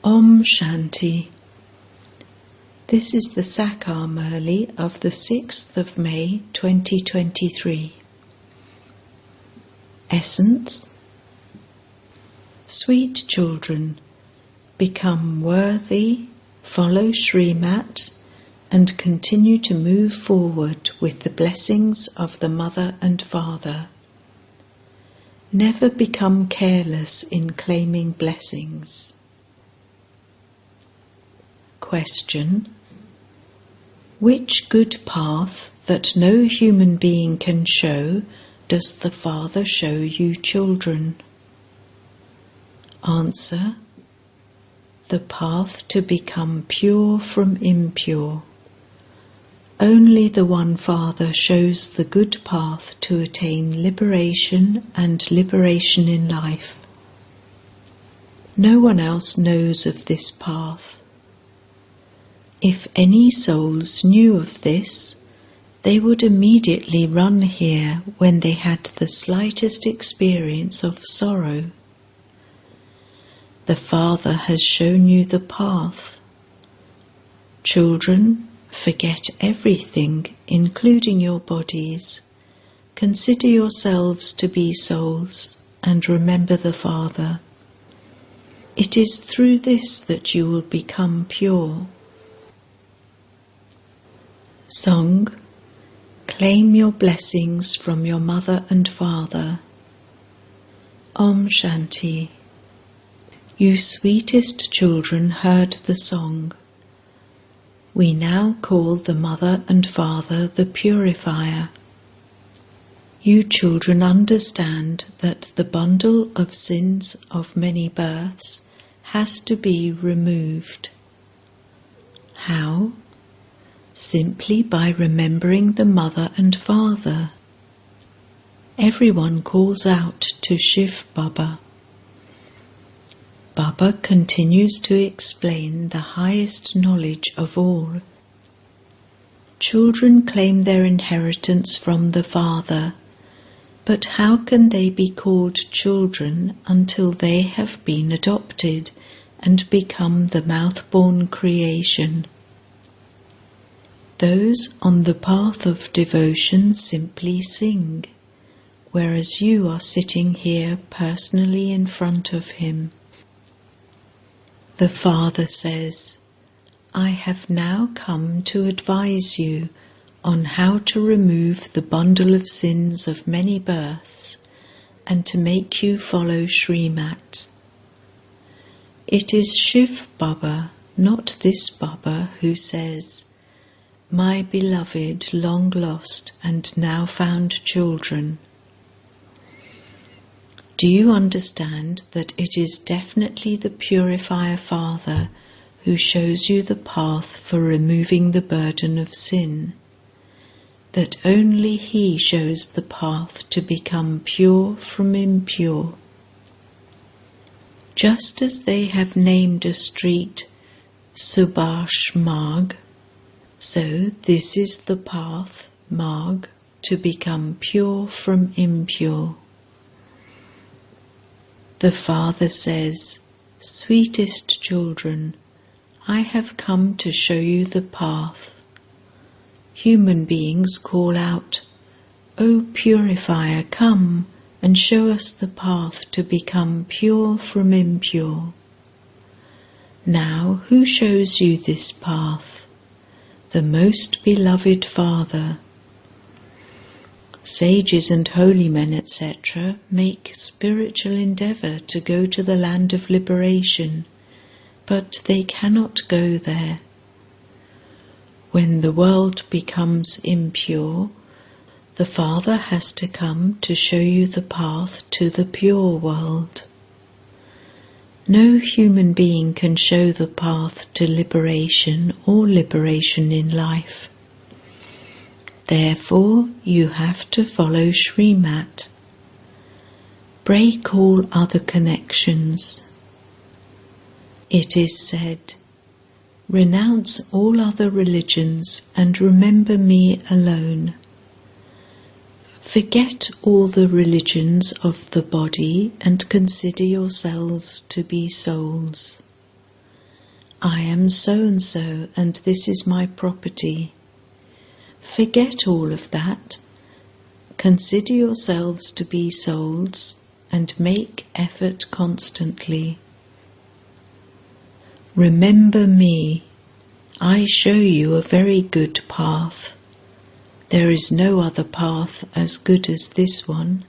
Om Shanti. This is the Sakar Murli of the 6th of May 2023. Essence. Sweet children, become worthy, follow Srimat, and continue to move forward with the blessings of the Mother and Father. Never become careless in claiming blessings. Question: which good path that no human being can show does the Father show you children? Answer: the path to become pure from impure. Only the one Father shows the good path to attain liberation and liberation in life. No one else knows of this path. If any souls knew of this, they would immediately run here when they had the slightest experience of sorrow. The Father has shown you the path. Children, forget everything, including your bodies. Consider yourselves to be souls, and remember the Father. It is through this that you will become pure. Song. Claim your blessings from your Mother and Father. Om Shanti. You sweetest children heard the song. We now call the Mother and Father the Purifier. You children understand that the bundle of sins of many births has to be removed. How? Simply by remembering the Mother and Father. Everyone calls out to Shiv Baba. Baba continues to explain the highest knowledge of all. Children claim their inheritance from the Father, but how can they be called children until they have been adopted and become the mouth-born creation? Those on the path of devotion simply sing, whereas you are sitting here personally in front of him. The Father says, I have now come to advise you on how to remove the bundle of sins of many births and to make you follow Srimat. It is Shiv Baba, not this Baba, who says, My beloved, long lost and now found children. Do you understand that it is definitely the Purifier Father who shows you the path for removing the burden of sin? That only He shows the path to become pure from impure. Just as they have named a street Subhash Marg, so this is the path, Marg, to become pure from impure. The Father says, Sweetest children, I have come to show you the path. Human beings call out, O Purifier, come and show us the path to become pure from impure. Now, who shows you this path? The most beloved Father. Sages and holy men, etc., make spiritual endeavour to go to the land of liberation, but they cannot go there. When the world becomes impure, the Father has to come to show you the path to the pure world. No human being can show the path to liberation or liberation in life. Therefore, you have to follow Srimat. Break all other connections. It is said, Renounce all other religions and remember me alone. Forget all the religions of the body and consider yourselves to be souls. I am so-and-so, and this is my property. Forget all of that. Consider yourselves to be souls and make effort constantly. Remember me. I show you a very good path. There is no other path as good as this one.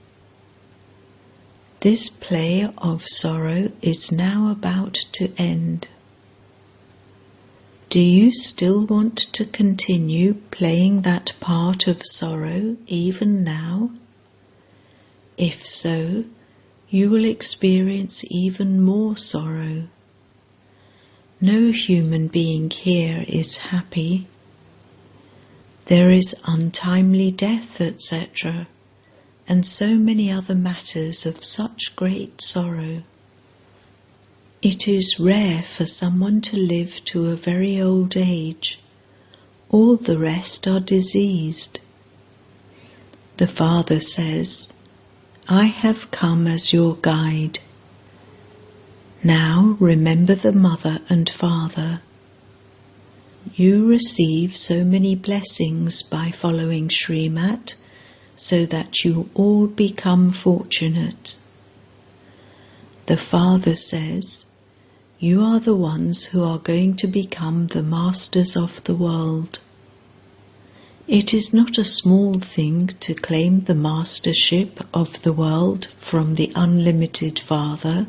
This play of sorrow is now about to end. Do you still want to continue playing that part of sorrow even now? If so, you will experience even more sorrow. No human being here is happy. There is untimely death, etc., and so many other matters of such great sorrow. It is rare for someone to live to a very old age. All the rest are diseased. The Father says, I have come as your guide. Now remember the Mother and Father. You receive so many blessings by following Srimat, so that you all become fortunate. The Father says, you are the ones who are going to become the masters of the world. It is not a small thing to claim the mastership of the world from the unlimited Father.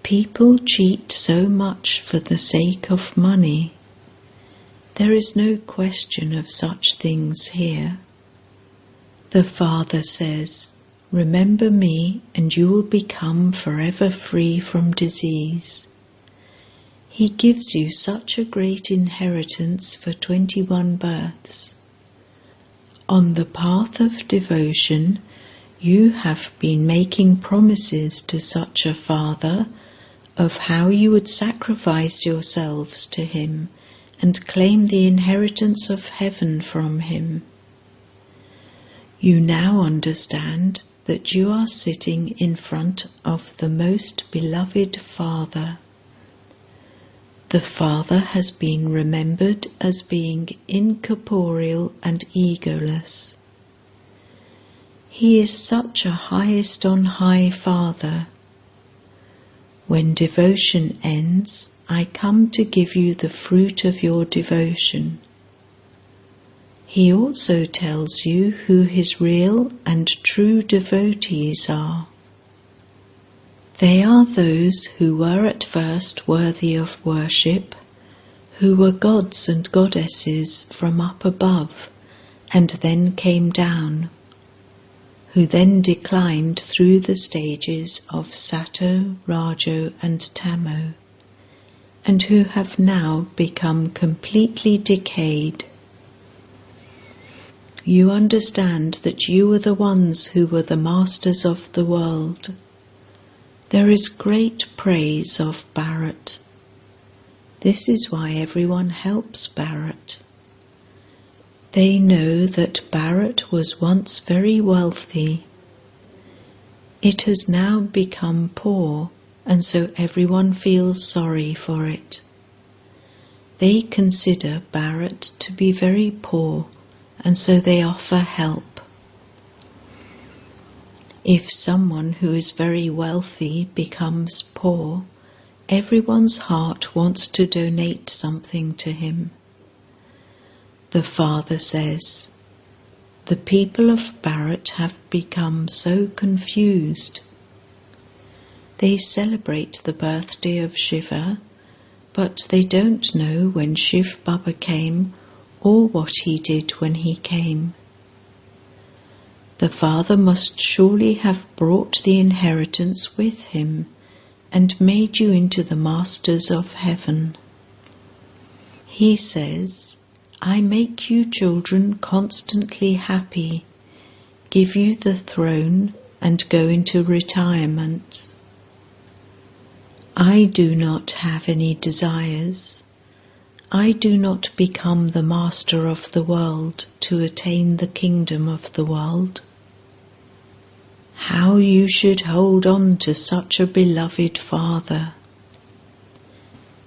People cheat so much for the sake of money. There is no question of such things here. The Father says, remember me and you will become forever free from disease. He gives you such a great inheritance for 21 births. On the path of devotion, you have been making promises to such a Father of how you would sacrifice yourselves to him and claim the inheritance of heaven from him. You now understand that you are sitting in front of the most beloved Father. The Father has been remembered as being incorporeal and egoless. He is such a highest on high Father. When devotion ends, I come to give you the fruit of your devotion. He also tells you who his real and true devotees are. They are those who were at first worthy of worship, who were gods and goddesses from up above, and then came down, who then declined through the stages of Sato, Rajo and Tamo, and who have now become completely decayed. You understand that you were the ones who were the masters of the world. There is great praise of Bharat. This is why everyone helps Bharat. They know that Bharat was once very wealthy. It has now become poor, and so everyone feels sorry for it. They consider Bharat to be very poor, and so they offer help. If someone who is very wealthy becomes poor, everyone's heart wants to donate something to him. The Father says, the people of Bharat have become so confused. They celebrate the birthday of Shiva, but they don't know when Shiv Baba came or what he did when he came. The Father must surely have brought the inheritance with him and made you into the masters of heaven. He says, I make you children constantly happy, give you the throne and go into retirement. I do not have any desires. I do not become the master of the world to attain the kingdom of the world. How you should hold on to such a beloved Father.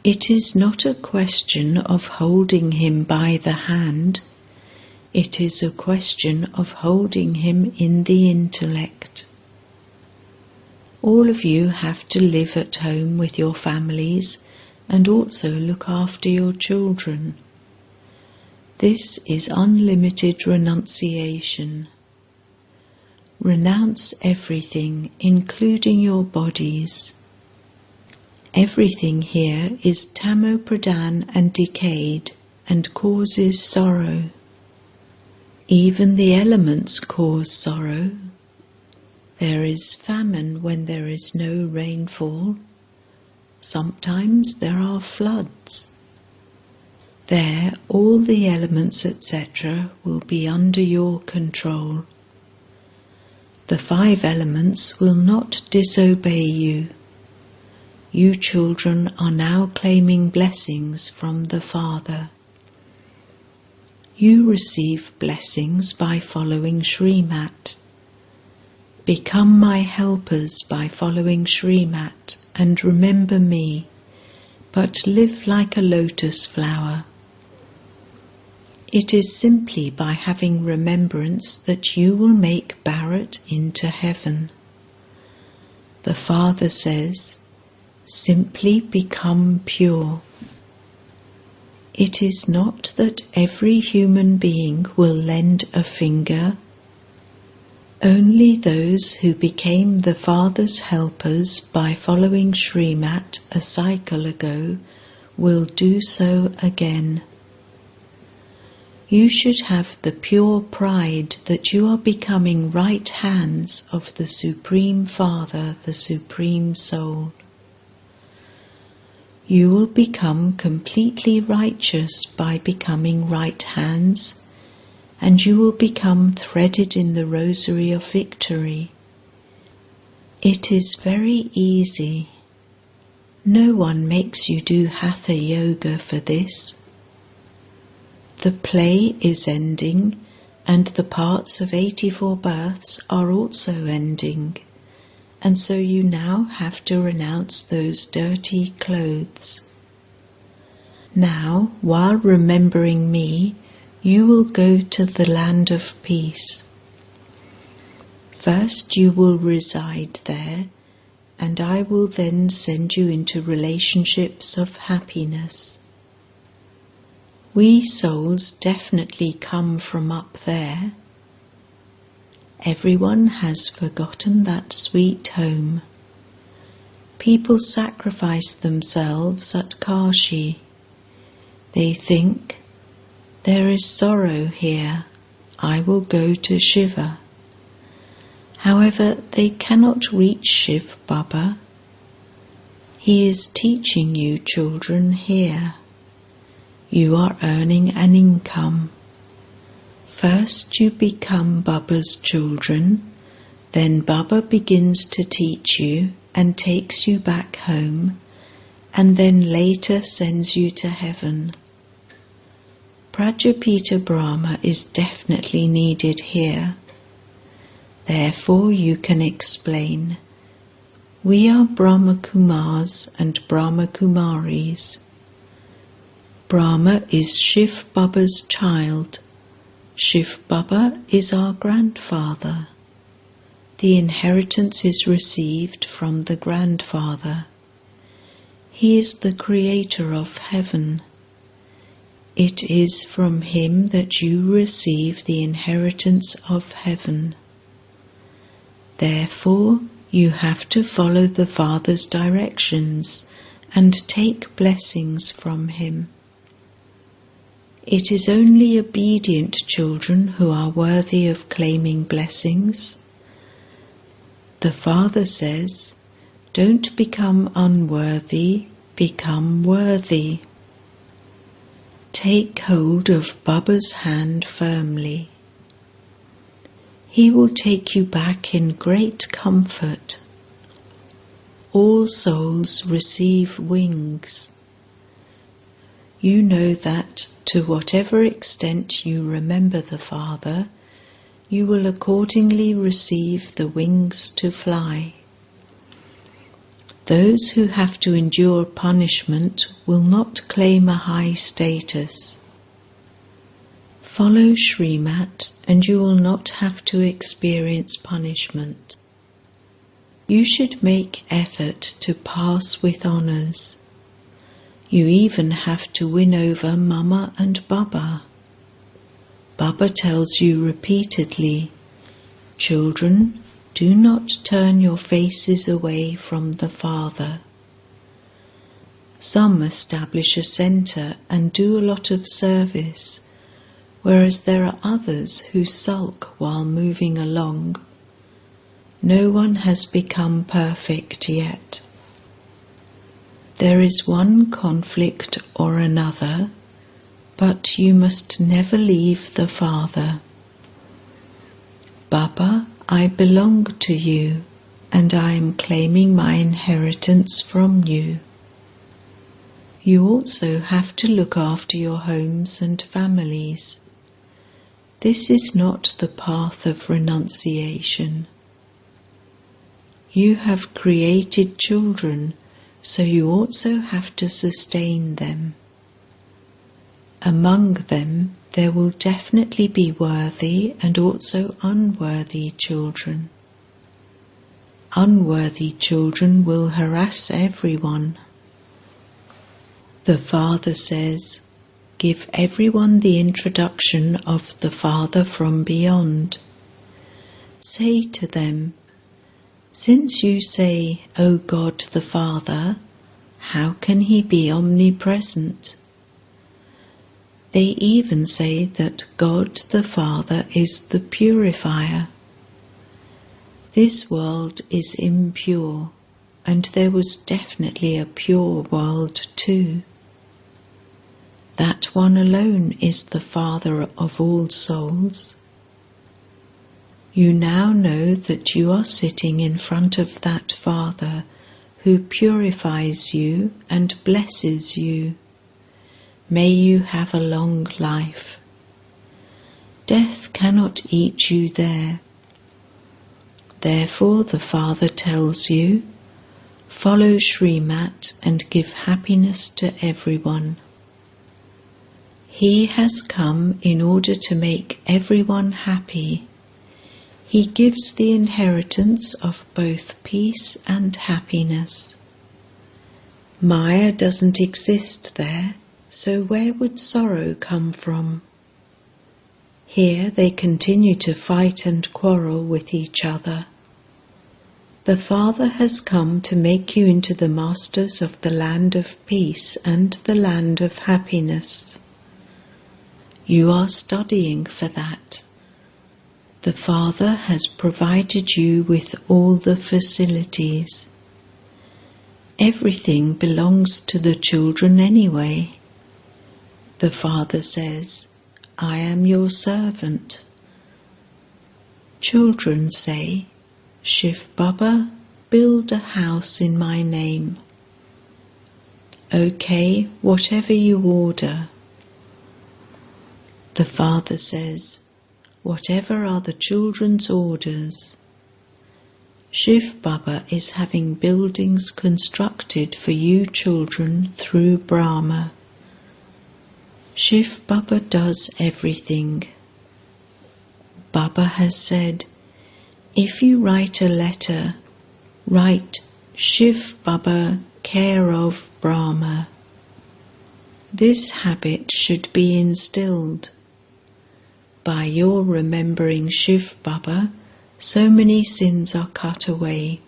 It is not a question of holding him by the hand, it is a question of holding him in the intellect. All of you have to live at home with your families and also look after your children. This is unlimited renunciation. Renounce everything, including your bodies. Everything here is tamo-pradhan and decayed and causes sorrow. Even the elements cause sorrow. There is famine when there is no rainfall. Sometimes there are floods. There all the elements, etc., will be under your control. The 5 elements will not disobey you. You children are now claiming blessings from the Father. You receive blessings by following Srimat. Become my helpers by following Srimat and remember me, but live like a lotus flower. It is simply by having remembrance that you will make Bharat into heaven. The Father says, simply become pure. It is not that every human being will lend a finger. Only those who became the Father's helpers by following Srimat a cycle ago will do so again. You should have the pure pride that you are becoming right hands of the Supreme Father, the Supreme Soul. You will become completely righteous by becoming right hands, and you will become threaded in the rosary of victory. It is very easy. No one makes you do Hatha Yoga for this. The play is ending, and the parts of 84 births are also ending, and so you now have to renounce those dirty clothes. Now, while remembering me, you will go to the land of peace. First you will reside there, and I will then send you into relationships of happiness. We souls definitely come from up there. Everyone has forgotten that sweet home. People sacrifice themselves at Kashi. They think, there is sorrow here, I will go to Shiva. However, they cannot reach Shiv Baba. He is teaching you children here. You are earning an income. First you become Baba's children, then Baba begins to teach you and takes you back home, and then later sends you to heaven. Prajapita Brahma is definitely needed here. Therefore you can explain, we are Brahma Kumars and Brahma Kumaris. Brahma is Shiv Baba's child. Shiv Baba is our grandfather. The inheritance is received from the grandfather. He is the creator of heaven. It is from him that you receive the inheritance of heaven. Therefore, you have to follow the Father's directions and take blessings from him. It is only obedient children who are worthy of claiming blessings. The Father says, don't become unworthy, become worthy. Take hold of Baba's hand firmly. He will take you back in great comfort. All souls receive wings. You know that, to whatever extent you remember the Father, you will accordingly receive the wings to fly. Those who have to endure punishment will not claim a high status. Follow Srimat and you will not have to experience punishment. You should make effort to pass with honours. You even have to win over Mama and Baba. Baba tells you repeatedly, "Children, do not turn your faces away from the Father." Some establish a centre and do a lot of service, whereas there are others who sulk while moving along. No one has become perfect yet. There is one conflict or another, but you must never leave the Father. Baba, I belong to you, and I am claiming my inheritance from you. You also have to look after your homes and families. This is not the path of renunciation. You have created children, so you also have to sustain them. Among them, there will definitely be worthy and also unworthy children. Unworthy children will harass everyone. The Father says, "Give everyone the introduction of the Father from beyond. Say to them, 'Since you say, O God the Father, how can He be omnipresent?' They even say that God the Father is the purifier. This world is impure, and there was definitely a pure world too. That one alone is the Father of all souls. You now know that you are sitting in front of that Father who purifies you and blesses you. May you have a long life. Death cannot eat you there. Therefore the Father tells you, follow Srimat and give happiness to everyone. He has come in order to make everyone happy. He gives the inheritance of both peace and happiness. Maya doesn't exist there, so where would sorrow come from? Here they continue to fight and quarrel with each other. The Father has come to make you into the masters of the land of peace and the land of happiness. You are studying for that. The Father has provided you with all the facilities. Everything belongs to the children anyway. The Father says, I am your servant. Children say, Shiv Baba, build a house in my name. Okay, whatever you order. The Father says, whatever are the children's orders. Shiv Baba is having buildings constructed for you children through Brahma. Shiv Baba does everything. Baba has said, if you write a letter, write Shiv Baba, care of Brahma. This habit should be instilled. By your remembering Shiv Baba, so many sins are cut away.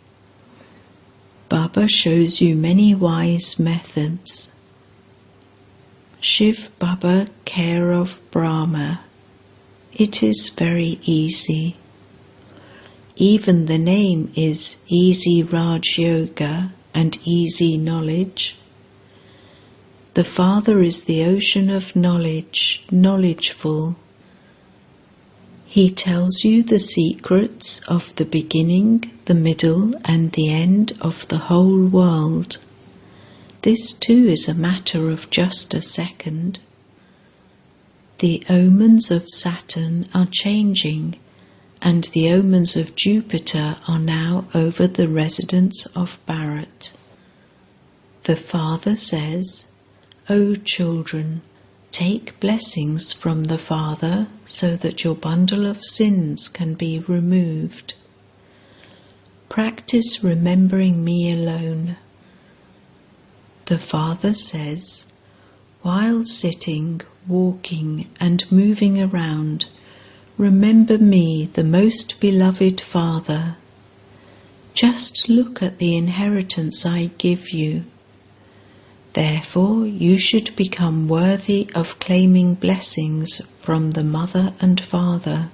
Baba shows you many wise methods. Shiv Baba, care of Brahma. It is very easy. Even the name is Easy Raj Yoga and Easy Knowledge. The Father is the ocean of knowledge, knowledgeful. He tells you the secrets of the beginning, the middle, and the end of the whole world. This too is a matter of just a second. The omens of Saturn are changing, and the omens of Jupiter are now over the residence of Bharat. The Father says, "O children, take blessings from the Father so that your bundle of sins can be removed. Practice remembering me alone." The Father says, "While sitting, walking, and moving around, remember me, the most beloved Father. Just look at the inheritance I give you. Therefore, you should become worthy of claiming blessings from the Mother and Father."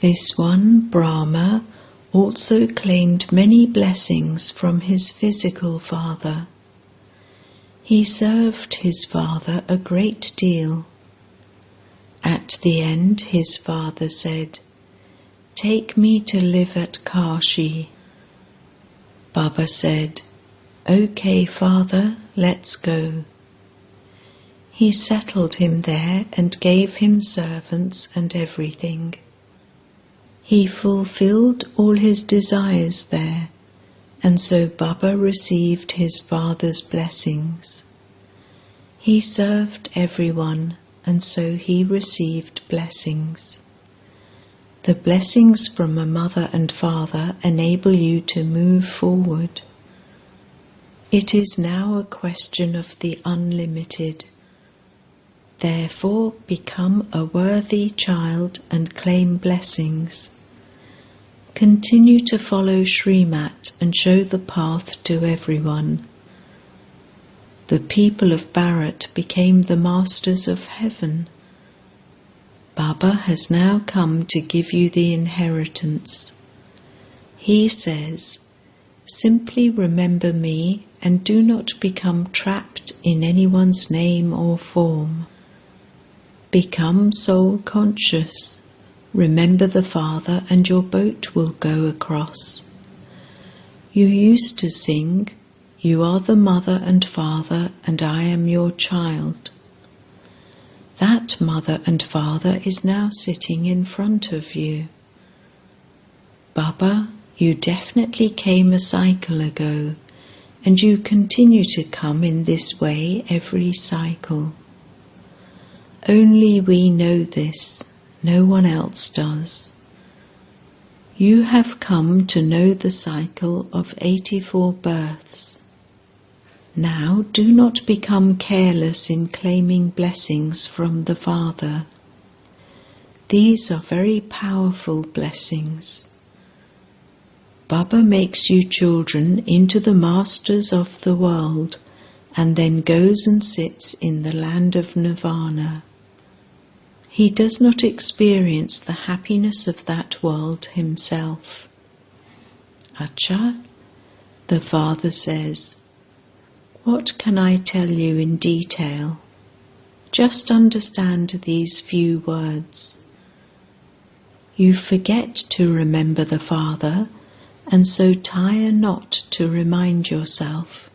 This one, Brahma, also claimed many blessings from his physical father. He served his father a great deal. At the end, his father said, "Take me to live at Kashi." Baba said, "Okay, Father, let's go." He settled him there and gave him servants and everything. He fulfilled all his desires there, and so Baba received his father's blessings. He served everyone, and so he received blessings. The blessings from a mother and father enable you to move forward. It is now a question of the unlimited. Therefore, become a worthy child and claim blessings. Continue to follow Srimat and show the path to everyone. The people of Bharat became the masters of heaven. Baba has now come to give you the inheritance. He says, "Simply remember me and do not become trapped in anyone's name or form. Become soul conscious. Remember the Father and your boat will go across." You used to sing, "You are the Mother and Father and I am your child." That Mother and Father is now sitting in front of you. Baba, you definitely came a cycle ago, and you continue to come in this way every cycle. Only we know this, no one else does. You have come to know the cycle of 84 births. Now do not become careless in claiming blessings from the Father. These are very powerful blessings. Baba makes you children into the masters of the world and then goes and sits in the land of Nirvana. He does not experience the happiness of that world himself. Acha, the Father says, "What can I tell you in detail? Just understand these few words. You forget to remember the Father, and so tire not to remind yourself.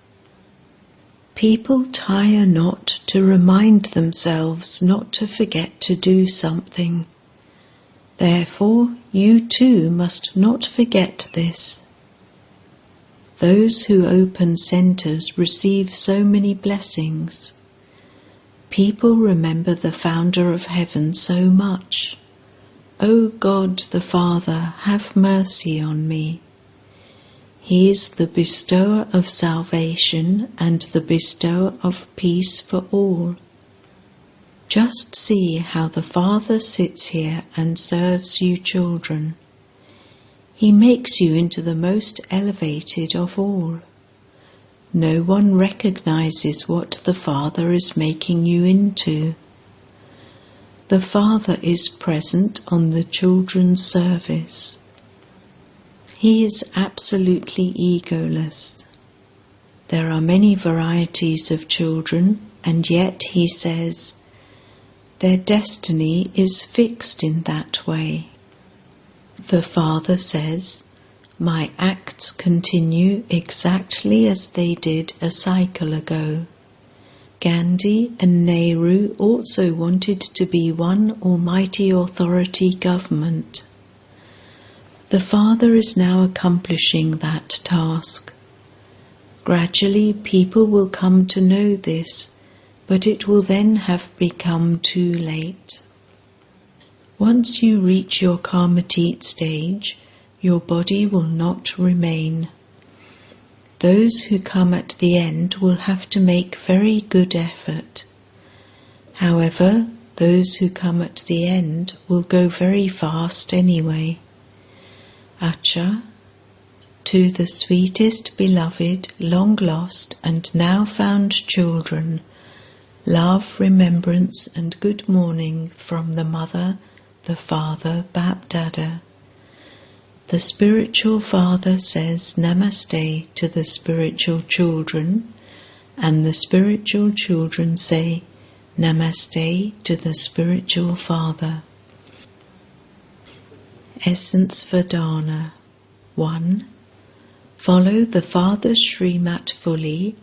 People tire not to remind themselves not to forget to do something. Therefore, you too must not forget this. Those who open centers receive so many blessings. People remember the Founder of Heaven so much. O God the Father, have mercy on me. He is the bestower of salvation and the bestower of peace for all. Just see how the Father sits here and serves you children. He makes you into the most elevated of all. No one recognizes what the Father is making you into. The Father is present on the children's service. He is absolutely egoless. There are many varieties of children, and yet he says, their destiny is fixed in that way. The Father says, my acts continue exactly as they did a cycle ago. Gandhi and Nehru also wanted to be one almighty authority government. The Father is now accomplishing that task. Gradually people will come to know this, but it will then have become too late. Once you reach your karmatit stage, your body will not remain. Those who come at the end will have to make very good effort. However, those who come at the end will go very fast anyway. Acha, to the sweetest beloved, long lost and now found children, love, remembrance and good morning from the Mother, the Father, Bap-Dada. The spiritual father says Namaste to the spiritual children, and the spiritual children say Namaste to the spiritual father. Essence Vedana 1. Follow the Father's Srimat fully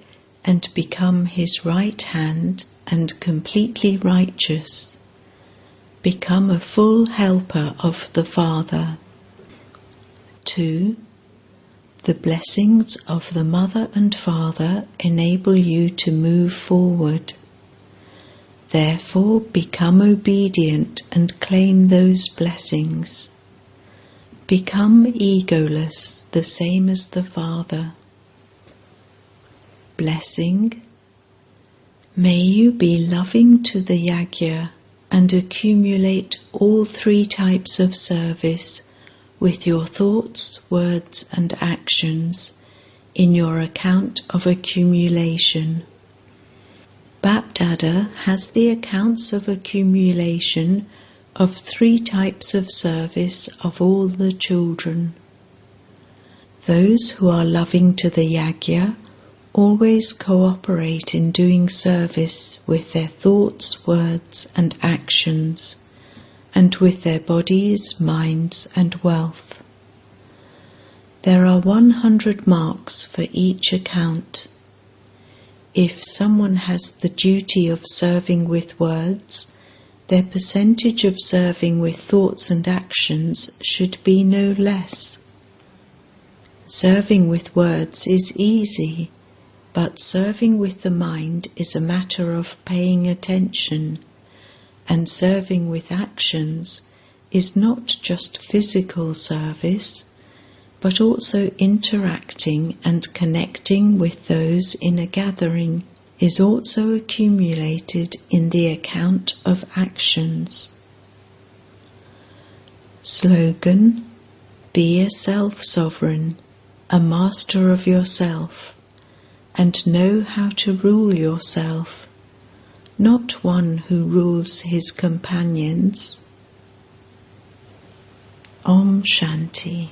and become his right hand and completely righteous. Become a full helper of the Father. 2. The blessings of the Mother and Father enable you to move forward. Therefore, become obedient and claim those blessings. Become egoless, the same as the Father. Blessing. May you be loving to the yajna and accumulate all 3 types of service with your thoughts, words and actions in your account of accumulation. Bap-Dada has the accounts of accumulation of 3 types of service of all the children. Those who are loving to the yajna always cooperate in doing service with their thoughts, words and actions, and with their bodies, minds and wealth. There are 100 marks for each account. If someone has the duty of serving with words, their percentage of serving with thoughts and actions should be no less. Serving with words is easy, but serving with the mind is a matter of paying attention, and serving with actions is not just physical service, but also interacting and connecting with those in a gathering is also accumulated in the account of actions. Slogan: Be a self-sovereign, a master of yourself, and know how to rule yourself, not one who rules his companions. Om Shanti.